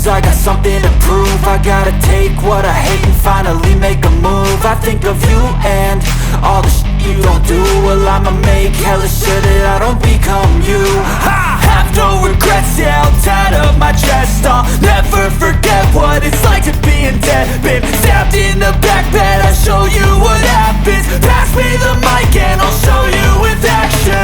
lose, I got something to prove. I gotta take what I hate and finally make a move. I think of you and all the shit you don't do. Well, I'ma make hella sure that I don't become you. I have no regrets, yeah, I'll tie up my chest. I'll never forget what it's like to be in debt. Been stabbed in the back bed, I'll show you what happens. Pass me the mic and I'll show you with action.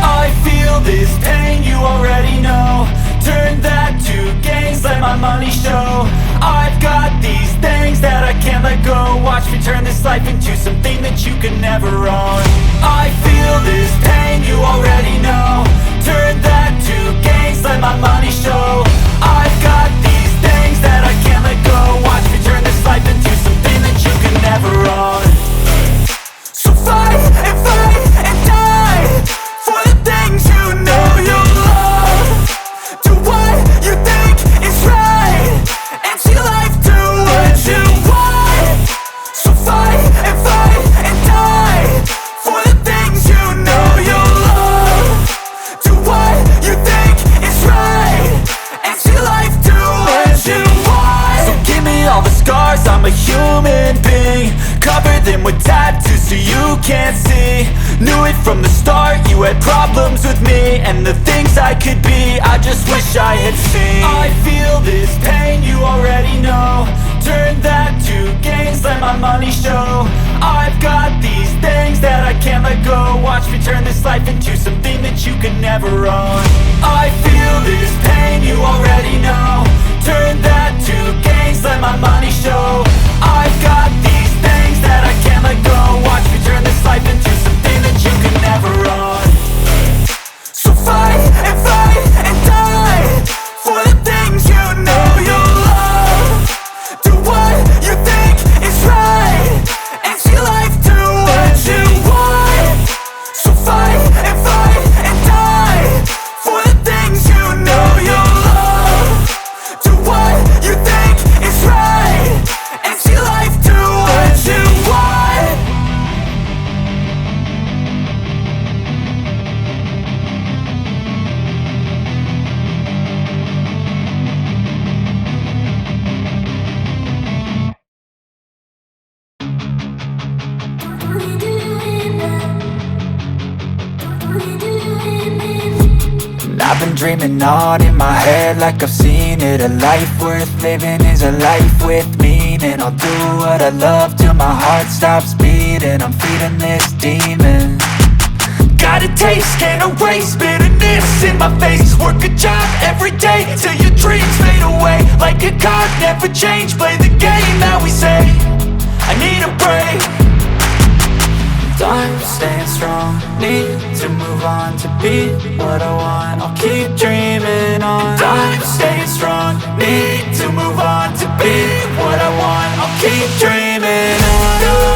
I feel this pain, you already know. Turn that to gains, let my money show. I've got these things that I can't let go. Watch me turn this life into something that you can never own. I feel this pain, you already know. Turn that to gains, let my money show. I've got these things that I can't let go. Watch me turn this life into something that you can never own. So fight and die for the things you know you love. Do what you think is right and see life do what you want. So fight and die for the things you know you love. Do what you think is right and see life do what you want. So give me all the scars, I'm a human being. Cover them with tattoos so you can't see. Knew it from the start, you had problems with me and the things I could be, I just wish I had seen. I feel this pain, you already know. Turn that to gains, let my money show. I've got these things that I can't let go. Watch me turn this life into something that you can never own. I feel this pain, you already know. Turn that to gains, let my money show. I've got these things that I can't let go. Watch me turn this life into something that you can never own. So fight and die for the things you know you love. Do what you think is right and see life do what you want. So fight and die for the things you know you love. Do what you think is right and see life do what you want. I've been dreaming on in my head like I've seen it. A life worth living is a life with meaning. I'll do what I love till my heart stops beating. I'm feeding this demon. Got a taste, can't erase bitterness in my face. Work a job every day till your dreams fade away. Like a card, never change, play the game that we say. I need a break. I'm staying strong, need to move on to be what I want. I'll keep dreaming on. I'm staying strong, need to move on to be what I want. I'll keep dreaming on.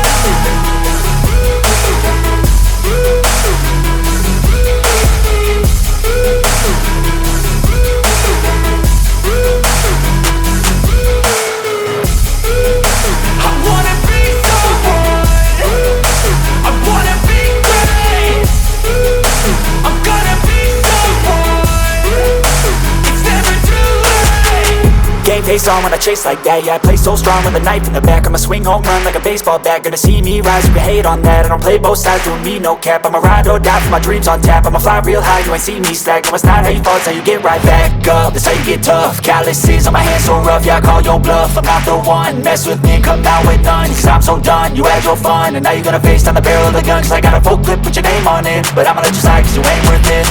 Face on when I chase like that, yeah, I play so strong with a knife in the back. I'ma swing home run like a baseball bat. Gonna see me rise, you can hate on that. I don't play both sides, doing me no cap. I'ma ride or die for my dreams on tap. I'ma fly real high, you ain't see me slack. No, it's not how you fall, it's how you get right back up. That's how you get tough. Calluses on my hands so rough, yeah, I call your bluff. I'm not the one, mess with me and come out with none. Cause I'm so done, you had your fun. And now you're gonna face down the barrel of the gun. Cause I got a full clip, put your name on it. But I'ma let you slide cause you ain't worth it.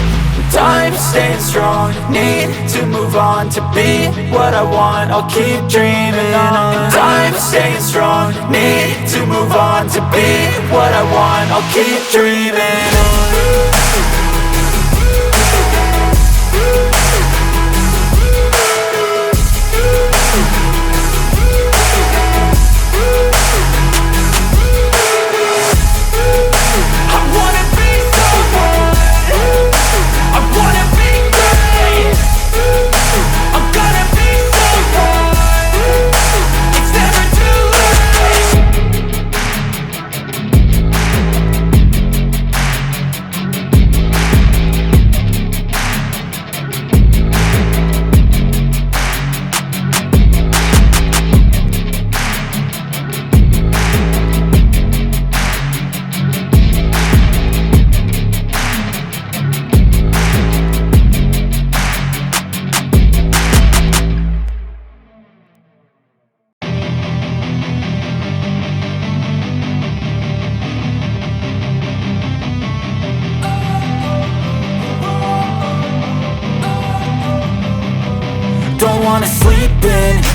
I'm staying strong, need to move on to be what I want. I'll keep dreaming on. I'm staying strong, need to move on to be what I want. I'll keep dreaming on.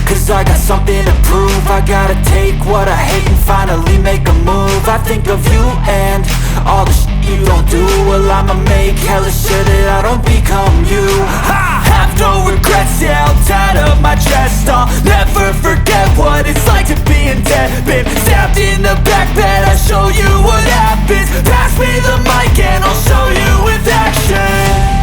cause I got something to prove. I gotta take what I hate and finally make a move. I think of you and all the shit you don't do. Well, I'ma make hella sure that I don't become you. I have no regrets, yeah, I'll tie up my chest. I'll never forget what it's like to be in debt. Been stabbed in the back bed, I'll show you what happens. Pass me the mic and I'll show you with action.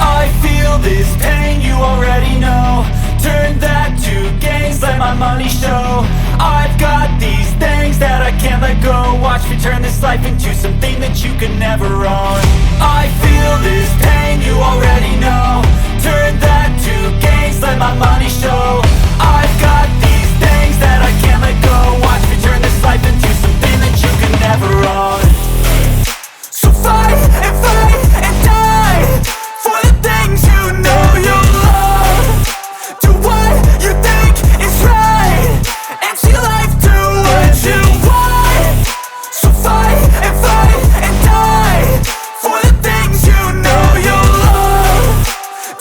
I feel this pain, you already know. Turn that to gains, let my money show. I've got these things that I can't let go. Watch me turn this life into something that you could never own. I feel this pain, you already know. Turn that to gains, let my money show. I've got these things that I can't let go. Watch me turn this life into something that you could never own. So fight and die for the things you know you love. Do what you think is right and see life do what you want. So fight and die for the things you know you love.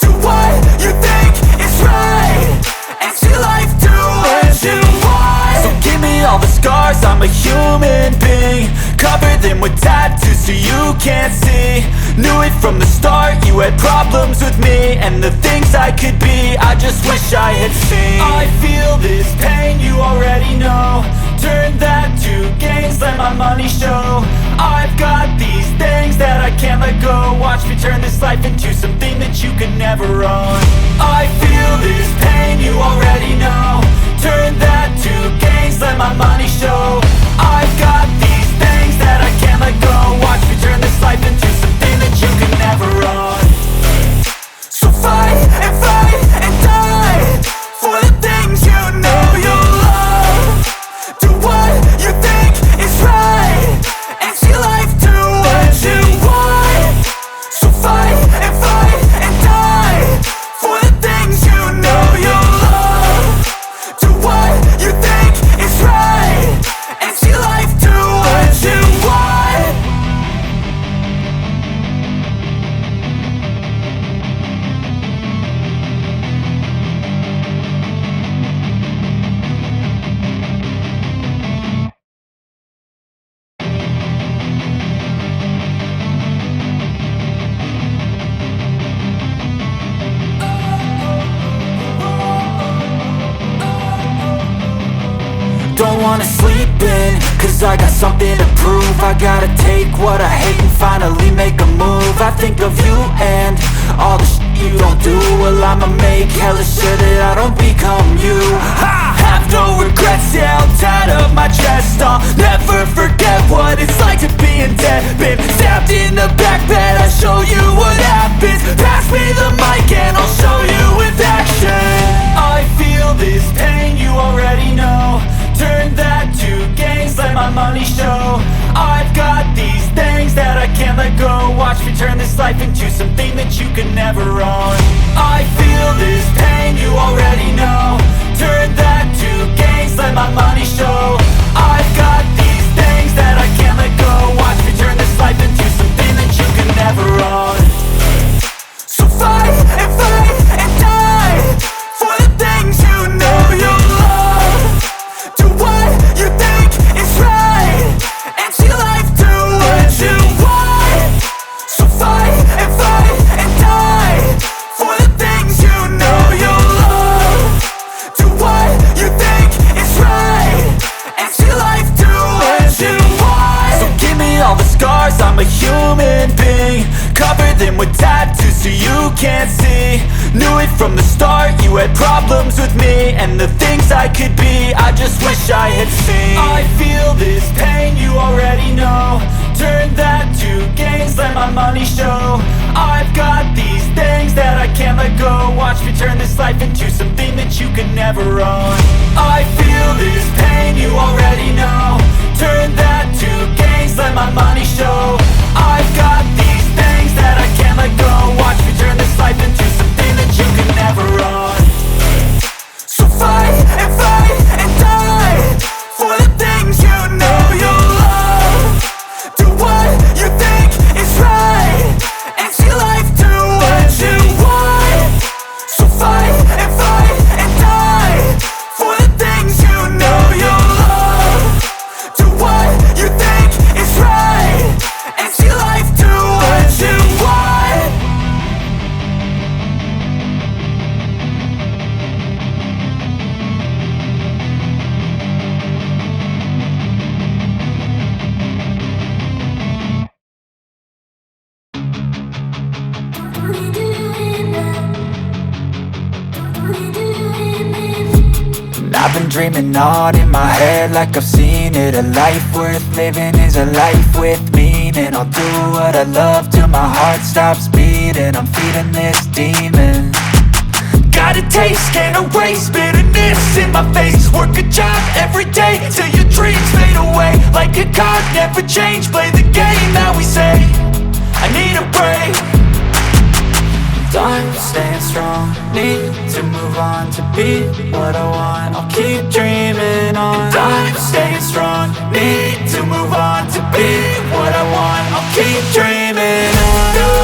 Do what you think is right and see life do what you want. So give me all the scars, I'm a human being. Cover them with tattoos so you can't see. Knew it from the start, you had problems with me and the things I could be, I just wish I had seen. I feel this pain, you already know. Turn that to gains, let my money show. I've got these things that I can't let go. Watch me turn this life into something that you could never own. I feel this pain, you already know. Turn that to gains, let my money show. I've got these things that I can't let go. Watch me turn this life into something that you could never own. So fight and die for the things you know you love. Do what you think is right and see life do what you want. So fight and die for the things you know you love. Do what you think is right and see life do what you want. Don't wanna sleep in, cause I got something to prove. I gotta take what I hate and finally make a move. I think of you and all the shit you don't do. Well, I'ma make hella sure that I don't become you. I have no regrets, yeah, I'll tie up my chest. I'll never forget what it's like to be in debt. Been stabbed in the back bed, I'll show you what happens. Pass me the mic and I'll show you with action. I feel this pain, you already know. Turn that to gains, let my money show. I've got these things that I can't let go. Watch me turn this life into something that you could never own. I feel this pain, you already know. Turn that to gains, let my money show. I've got these things that I can't let go. Watch me turn this life into something that you could never own. So fight and die for the things you know you love. Do what you think is right and see life do what you want. So fight and die for the things you know you love. Do what you think is right and see life do what you want. So give me all the scars, I'm a human being. Cover them with tattoos so you can't see. Knew it from the start, you had problems with me and the things I could be, I just wish I had seen. I feel this pain, you already know. Turn that to gains, let my money show. I've got these things that I can't let go. Watch me turn this life into something that you could never own. I feel this pain, you already know. Turn that to gains, let my money show. I've got these things that I can't let go. Watch me turn this life into something that you could never own. So fight and die for the things you know you love. Do what you think is right and see life do what you want. So fight and die for the I've been dreaming on in my head like I've seen it. A life worth living is a life with meaning. I'll do what I love till my heart stops beating. I'm feeding this demon. Got a taste, can't erase bitterness in my face. Work a job every day till your dreams fade away. Like a card, never change, play the game that we say. I need a break. I'm staying strong, need to move on to be what I want. I'll keep dreaming on. I'm staying strong, need to move on to be what I want. I'll keep dreaming on.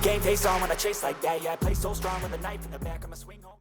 Game face on when I chase like that. Yeah, I play so strong with a knife in the back of my swing home.